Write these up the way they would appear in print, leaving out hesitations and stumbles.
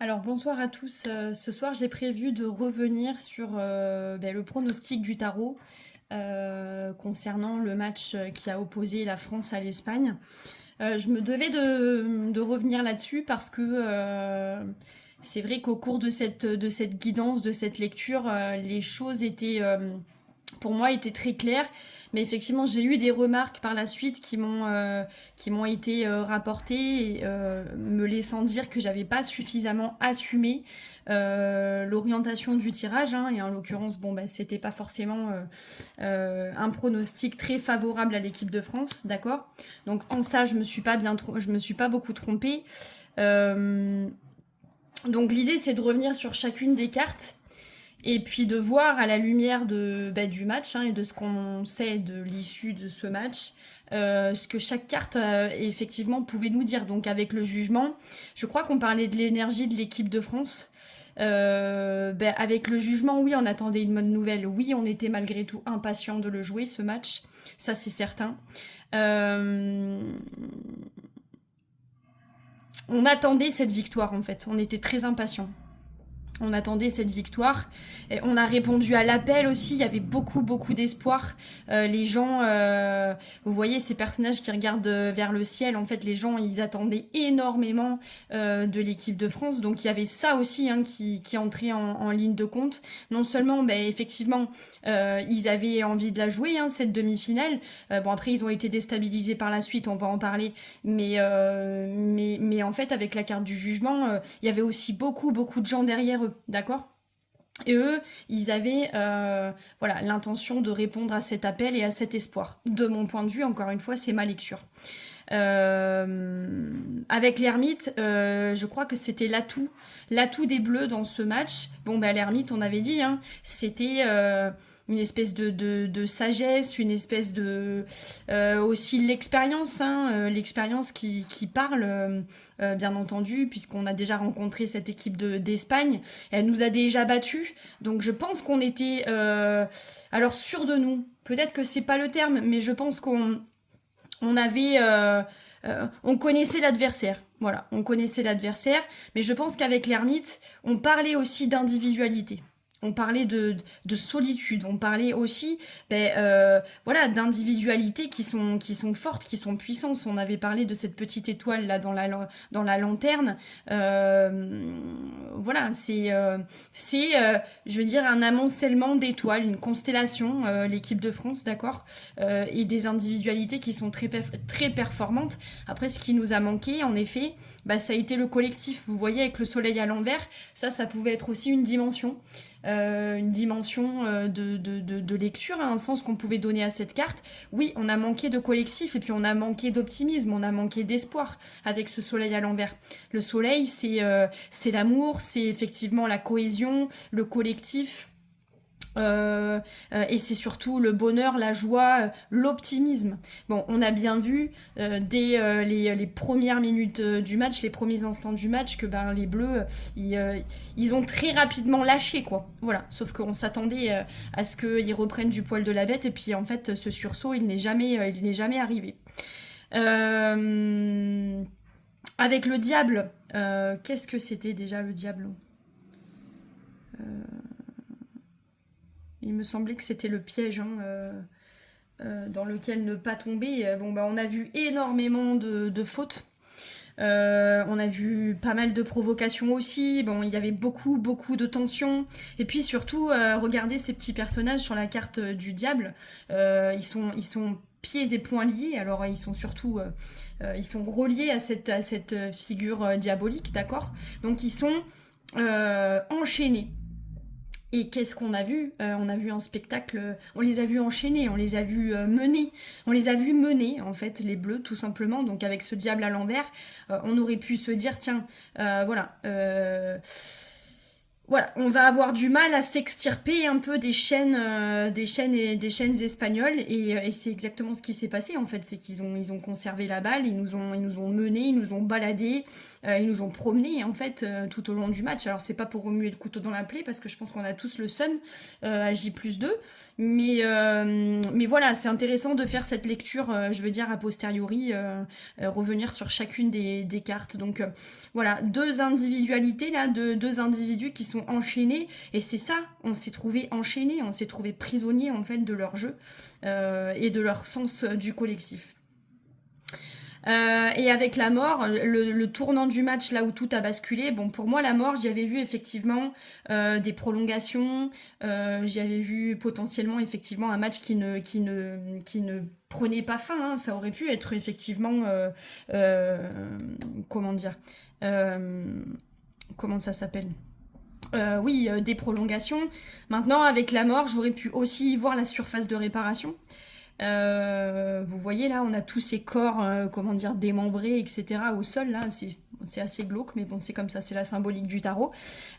Alors bonsoir à tous. Ce soir j'ai prévu de revenir sur le pronostic du tarot concernant le match qui a opposé la France à l'Espagne. Je me devais de revenir là-dessus parce que c'est vrai qu'au cours de cette guidance, de cette lecture, les choses étaient pour moi était très clair, mais effectivement j'ai eu des remarques par la suite qui m'ont été rapportées, me laissant dire que j'avais pas suffisamment assumé l'orientation du tirage, hein, et en l'occurrence c'était pas forcément un pronostic très favorable à l'équipe de France, d'accord. Donc en ça je me suis pas beaucoup trompée. Euh, donc l'idée c'est de revenir sur chacune des cartes et puis de voir à la lumière du match, hein, et de ce qu'on sait de l'issue de ce match, ce que chaque carte effectivement pouvait nous dire. Donc avec le jugement, je crois qu'on parlait de l'énergie de l'équipe de France. Avec le jugement, oui, on attendait une bonne nouvelle. Oui, on était malgré tout impatient de le jouer, ce match. Ça, c'est certain. Euh, on attendait cette victoire, en fait. On était très impatients. On attendait cette victoire. Et on a répondu à l'appel aussi. Il y avait beaucoup, beaucoup d'espoir. Les gens, vous voyez ces personnages qui regardent vers le ciel. En fait, les gens, ils attendaient énormément de l'équipe de France. Donc il y avait ça aussi, hein, qui entrait en ligne de compte. Non seulement, effectivement, ils avaient envie de la jouer, hein, cette demi-finale. Bon, après, ils ont été déstabilisés par la suite. On va en parler. Mais en fait, avec la carte du jugement, il y avait aussi beaucoup, beaucoup de gens derrière eux, d'accord. Et eux, ils avaient voilà, l'intention de répondre à cet appel et à cet espoir. De mon point de vue, encore une fois, c'est ma lecture. Avec l'ermite, je crois que c'était l'atout des Bleus dans ce match. Bon, l'ermite, on avait dit, hein, c'était une espèce de sagesse, une espèce de aussi l'expérience, hein, l'expérience qui parle, bien entendu, puisqu'on a déjà rencontré cette équipe d'Espagne. Elle nous a déjà battus, donc je pense qu'on était alors sûr de nous. Peut-être que c'est pas le terme, mais je pense qu'on avait on connaissait l'adversaire. Voilà, on connaissait l'adversaire, mais je pense qu'avec l'ermite, on parlait aussi d'individualité. On parlait de solitude, on parlait aussi voilà, d'individualités qui sont fortes, qui sont puissantes. On avait parlé de cette petite étoile là dans la lanterne. Voilà, je veux dire, un amoncellement d'étoiles, une constellation, l'équipe de France, d'accord, et des individualités qui sont très performantes. Après, ce qui nous a manqué, en effet, ça a été le collectif. Vous voyez, avec le soleil à l'envers, ça pouvait être aussi une dimension de lecture, un sens qu'on pouvait donner à cette carte. Oui, on a manqué de collectif et puis on a manqué d'optimisme, on a manqué d'espoir avec ce soleil à l'envers. Le soleil, c'est l'amour, c'est effectivement la cohésion, le collectif. Et c'est surtout le bonheur, la joie, l'optimisme. Bon, on a bien vu dès les premières minutes du match, les premiers instants du match, que les Bleus, ils ont très rapidement lâché, quoi. Voilà. Sauf qu'on s'attendait à ce qu'ils reprennent du poil de la bête, et puis en fait, ce sursaut, il n'est jamais arrivé. Avec le diable, qu'est-ce que c'était déjà le diable? Il me semblait que c'était le piège, hein, dans lequel ne pas tomber. On a vu énormément de fautes. On a vu pas mal de provocations aussi. Bon, il y avait beaucoup, beaucoup de tensions. Et puis surtout, regardez ces petits personnages sur la carte du diable. Ils sont pieds et poings liés. Alors ils sont surtout, ils sont reliés à cette figure diabolique, d'accord. Donc ils sont enchaînés. Et qu'est-ce qu'on a vu? On a vu un spectacle, on les a vus enchaîner, on les a vus mener, on les a vus mener en fait les Bleus tout simplement. Donc avec ce diable à l'envers, on aurait pu se dire tiens, voilà, voilà, on va avoir du mal à s'extirper un peu des chaînes espagnoles et c'est exactement ce qui s'est passé en fait, c'est ils ont conservé la balle, ils nous ont menés, ils nous ont baladés, ils nous ont promenés en fait tout au long du match. Alors c'est pas pour remuer le couteau dans la plaie parce que je pense qu'on a tous le seum à J+2, mais voilà, c'est intéressant de faire cette lecture, je veux dire a posteriori, revenir sur chacune des cartes. Donc voilà, deux individualités là, deux individus qui sont enchaînés, et c'est ça, on s'est trouvé enchaînés, on s'est trouvé prisonniers en fait de leur jeu et de leur sens du collectif. Et avec la mort, le tournant du match, là où tout a basculé, bon, pour moi, la mort, j'y avais vu effectivement des prolongations, j'y avais vu potentiellement effectivement un match qui ne prenait pas fin, hein. Ça aurait pu être effectivement, euh, comment dire, euh, comment ça s'appelle, oui, des prolongations. Maintenant, avec la mort, j'aurais pu aussi y voir la surface de réparation. Vous voyez là, on a tous ces corps, comment dire, démembrés, etc. au sol là. C'est assez glauque, mais bon, c'est comme ça, c'est la symbolique du tarot.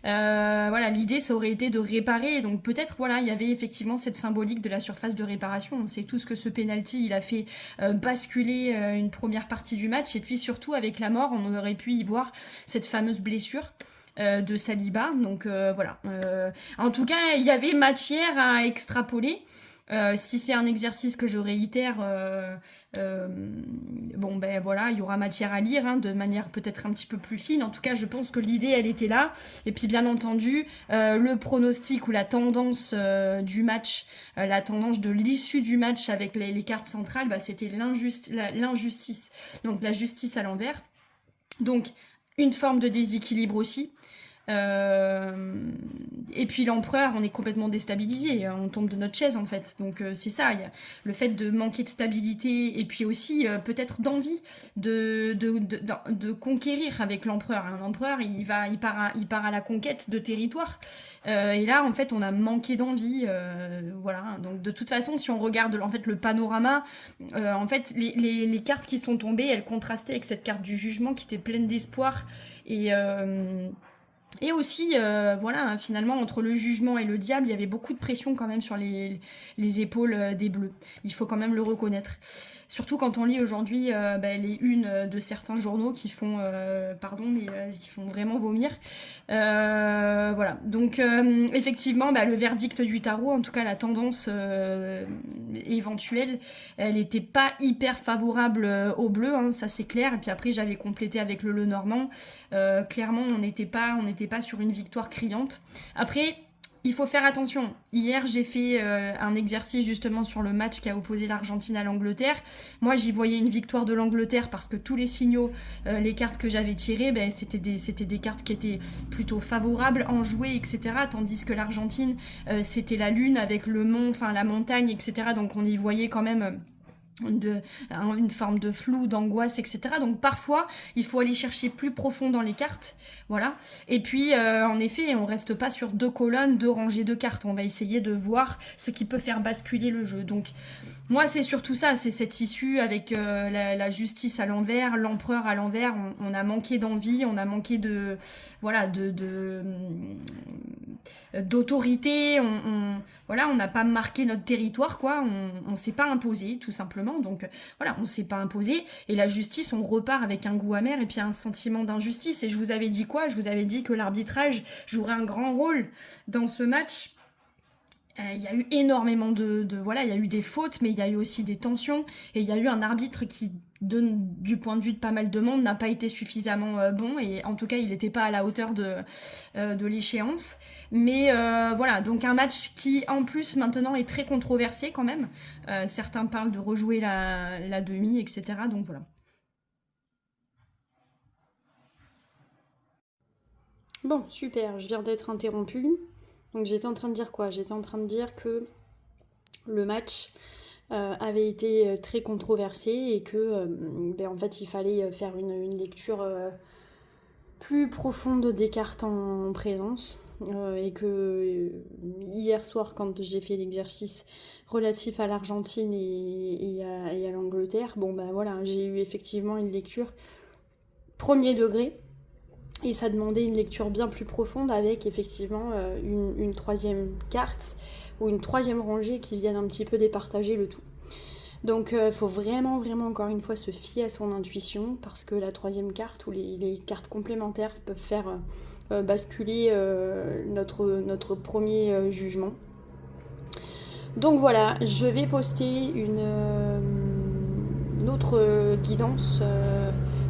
Voilà, l'idée, ça aurait été de réparer. Donc peut-être, voilà, il y avait effectivement cette symbolique de la surface de réparation. On sait tous que ce penalty, il a fait basculer une première partie du match. Et puis surtout, avec la mort, on aurait pu y voir cette fameuse blessure de Saliba. Donc voilà. En tout cas, il y avait matière à extrapoler. Si c'est un exercice que je réitère, euh, bon ben voilà, il y aura matière à lire hein, de manière peut-être un petit peu plus fine. En tout cas, je pense que l'idée, elle était là. Et puis bien entendu, le pronostic ou la tendance du match, la tendance de l'issue du match avec les cartes centrales, bah, c'était l'injustice. Donc la justice à l'envers. Donc une forme de déséquilibre aussi. Euh, et puis l'empereur, on est complètement déstabilisé, on tombe de notre chaise en fait. Donc c'est ça, y a le fait de manquer de stabilité et puis aussi peut-être d'envie de conquérir avec l'empereur. Un empereur, il part à la conquête de territoire. Et là, en fait, on a manqué d'envie. Voilà. Donc de toute façon, si on regarde en fait le panorama, en fait, les cartes qui sont tombées, elles contrastaient avec cette carte du jugement qui était pleine d'espoir et et aussi, voilà, hein, finalement, entre le jugement et le diable, il y avait beaucoup de pression quand même sur les épaules des Bleus. Il faut quand même le reconnaître. Surtout quand on lit aujourd'hui bah, les unes de certains journaux qui font, pardon, mais qui font vraiment vomir. Voilà. Donc, effectivement, bah, le verdict du tarot, en tout cas la tendance éventuelle, elle n'était pas hyper favorable aux Bleus, hein, ça c'est clair. Et puis après, j'avais complété avec le Lenormand. Clairement, on n'était pas sur une victoire criante. Après, il faut faire attention. Hier, j'ai fait un exercice justement sur le match qui a opposé l'Argentine à l'Angleterre. Moi, j'y voyais une victoire de l'Angleterre parce que tous les signaux, les cartes que j'avais tirées, ben, c'était des cartes qui étaient plutôt favorables, enjouées, etc. Tandis que l'Argentine, c'était la lune avec le mont, enfin la montagne, etc. Donc on y voyait quand même une forme de flou, d'angoisse, etc. Donc parfois, il faut aller chercher plus profond dans les cartes, voilà. Et puis, en effet, on reste pas sur deux colonnes, deux rangées de cartes. On va essayer de voir ce qui peut faire basculer le jeu. Donc, moi, c'est surtout ça, c'est cette issue avec la justice à l'envers, l'empereur à l'envers. On a manqué d'envie, on a manqué de, voilà, d'autorité. Voilà, on n'a pas marqué notre territoire, quoi. On s'est pas imposé, tout simplement. Donc, voilà, on s'est pas imposé. Et la justice, on repart avec un goût amer et puis un sentiment d'injustice. Et je vous avais dit quoi? Je vous avais dit que l'arbitrage jouerait un grand rôle dans ce match. Il y a eu énormément voilà, il y a eu des fautes, mais il y a eu aussi des tensions, et il y a eu un arbitre qui, du point de vue de pas mal de monde, n'a pas été suffisamment bon, et en tout cas, il n'était pas à la hauteur de l'échéance. Mais voilà, donc un match qui, en plus, maintenant est très controversé quand même. Certains parlent de rejouer la demi, etc. Donc voilà. Bon, super, je viens d'être interrompue. Donc j'étais en train de dire quoi? J'étais en train de dire que le match avait été très controversé et que ben, en fait il fallait faire une lecture plus profonde des cartes en présence et que hier soir quand j'ai fait l'exercice relatif à l'Argentine et à l'Angleterre, bon ben voilà, j'ai eu effectivement une lecture premier degré Et ça demandait une lecture bien plus profonde avec effectivement une troisième carte ou une troisième rangée qui vienne un petit peu départager le tout. Donc il faut vraiment, vraiment, encore une fois, se fier à son intuition parce que la troisième carte ou les cartes complémentaires peuvent faire basculer notre premier jugement. Donc voilà, je vais poster une autre guidance,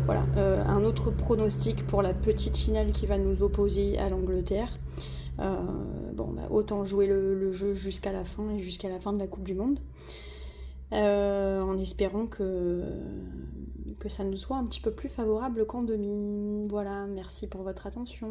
un autre pronostic pour la petite finale qui va nous opposer à l'Angleterre. Autant jouer le jeu jusqu'à la fin et jusqu'à la fin de la Coupe du Monde. En espérant que ça nous soit un petit peu plus favorable qu'en demi. Voilà, merci pour votre attention.